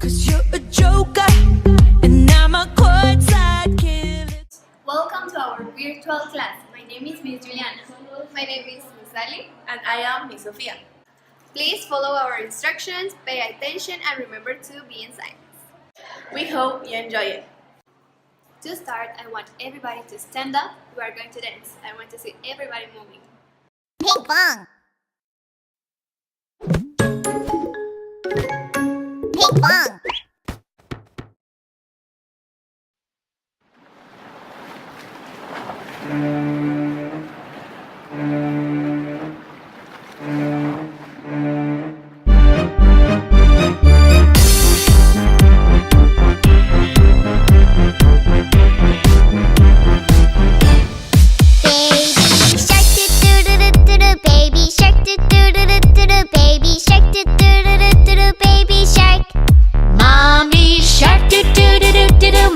'cause you're a joker, and I'm a courtside killer. Welcome to our virtual class. My name is Miss Juliana. My name is Miss Ali. And I am Miss Sofia. Please follow our instructions, pay attention, and remember to be in silence. We hope you enjoy it. To start, I want everybody to stand up. We are going to dance. I want to see everybody moving. Ping pong. Ping pong.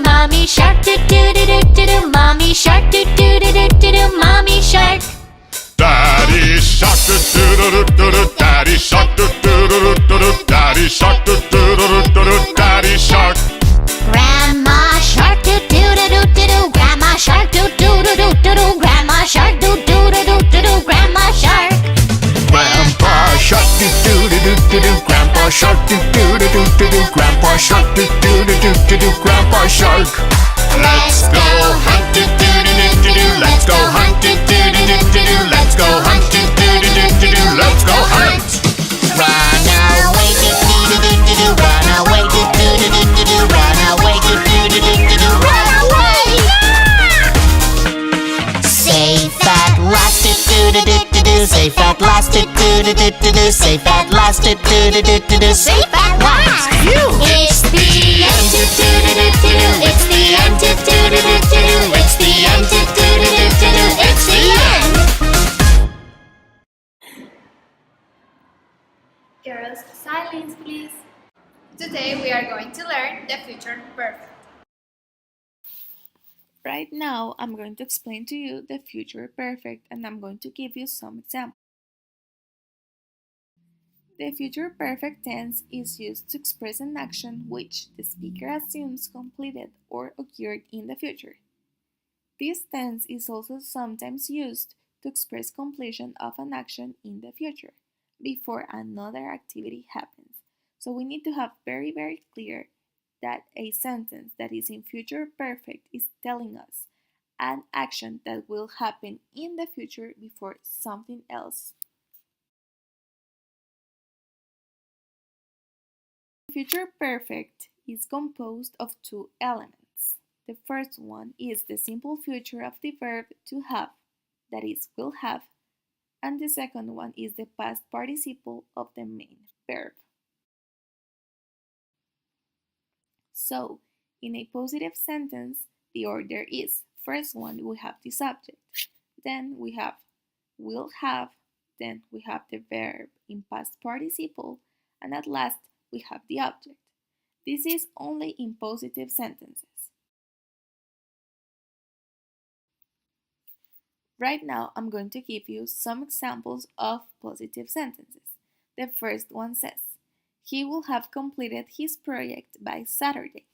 Mommy shark, do do do do do do. Mommy shark, do do do do do do. Mommy shark. Daddy shark, do do do do do. Daddy shark, do do do do do. Daddy shark, do do do do do. Daddy shark. Grandma shark, do do do do do do. Grandma shark, do do do do do do. Grandma shark, do do do do do do. Grandma shark. Grandpa shark, do do do do do. Grandpa shark, do do do do do. Grandpa shark, do do do do do. Grandpa shark. Let's go hunt, do do do do do. Let's go hunt, do do do do do. Let's go hunt, do do do do do. Let's go hunt. Run away, do do do do do do. Run away, do do do do do do. Run away, do do do do do do. Run away! Safe at last, do do do do do. Safe at last, do do do do do. Safe at last, do do do do do. Safe at last. It's the end, do do do do do. It's the end, do do do do do. It's the end, do do do do do. It's the end. Girls, silence please. Today we are going to learn the future perfect. Right now, I'm going to explain to you the future perfect and I'm going to give you some examples. The future perfect tense is used to express an action which the speaker assumes completed or occurred in the future. This tense is also sometimes used to express completion of an action in the future, before another activity happens. So we need to have very clear that a sentence that is in future perfect is telling us an action that will happen in the future before something else. Future perfect is composed of two elements. The first one is the simple future of the verb to have, that is, will have, and the second one is the past participle of the main verb. So, in a positive sentence, the order is, first one we have the subject, then we have will have, then we have the verb in past participle, and at last we have the object. This is only in positive sentences. Right now, I'm going to give you some examples of positive sentences. The first one says, he will have completed his project by Saturday.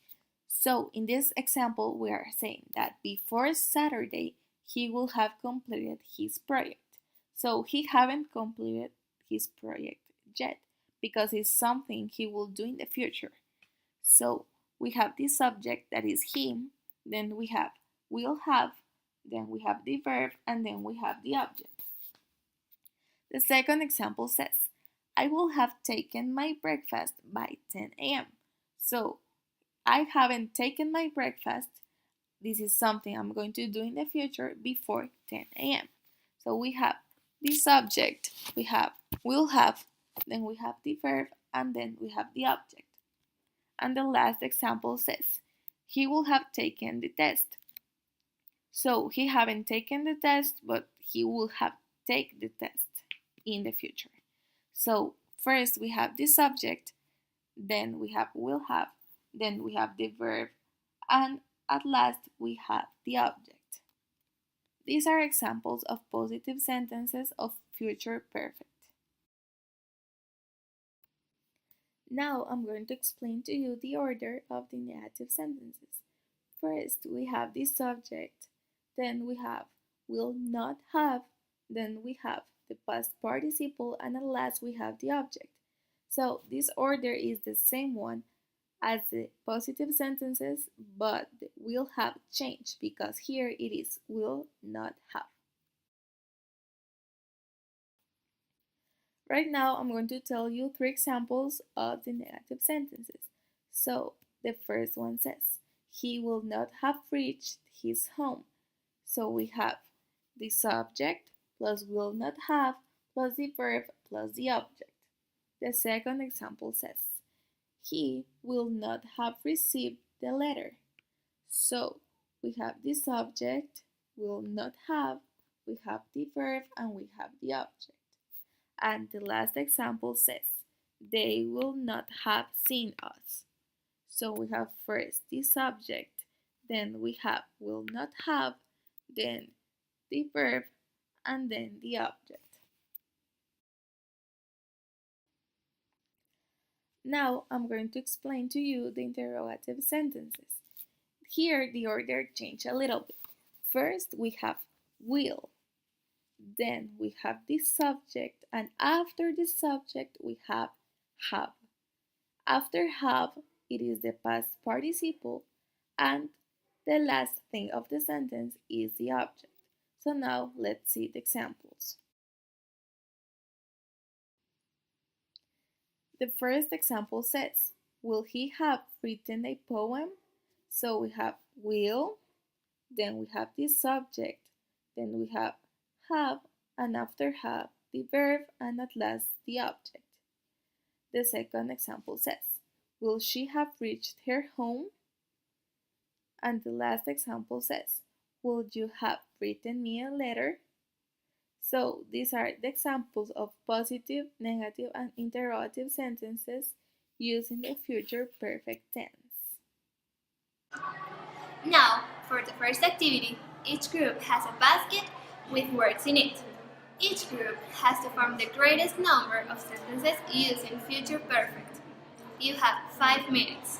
So, in this example, we are saying that before Saturday, he will have completed his project. So, he haven't completed his project yet because it's something he will do in the future. So, we have the subject that is him, then we have will have, then we have the verb, and then we have the object. The second example says, I will have taken my breakfast by 10 a.m. So, I haven't taken my breakfast. This is something I'm going to do in the future before 10 a.m. So, we have the subject, we have will have, then we have the verb, and then we have the object. And the last example says, he will have taken the test. So he haven't taken the test, but he will have take the test in the future. So first we have the subject, then we have will have, then we have the verb, and at last we have the object. These are examples of positive sentences of future perfect. Now I'm going to explain to you the order of the negative sentences. First, we have the subject, then we have will not have, then we have the past participle, and at last we have the object. So this order is the same one as the positive sentences, but the will have changed because here it is will not have. Right now, I'm going to tell you 3 examples of the negative sentences. So, the first one says, he will not have reached his home. So, we have the subject plus will not have plus the verb plus the object. The second example says, he will not have received the letter. So, we have the subject, will not have, we have the verb, and we have the object. And the last example says, they will not have seen us. So we have first the subject, then we have will not have, then the verb, and then the object. Now I'm going to explain to you the interrogative sentences. Here the order changed a little bit. First we have will. Then we have the subject, and after the subject we have. After have, it is the past participle, and the last thing of the sentence is the object. So now let's see the examples. The first example says, will he have written a poem? So we have will, then we have the subject, then we have, and after have, the verb, and at last the object. The second example says, will she have reached her home? And the last example says, would you have written me a letter? So these are the examples of positive, negative, and interrogative sentences using the future perfect tense. Now, for the first activity, each group has a basket with words in it. Each group has to form the greatest number of sentences using future perfect. You have 5 minutes.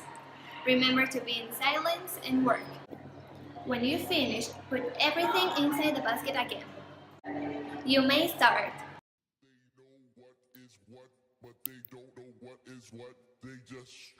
Remember to be in silence and work. When you finish, put everything inside the basket again. You may start. They know what is what, but they don't know what is what. They just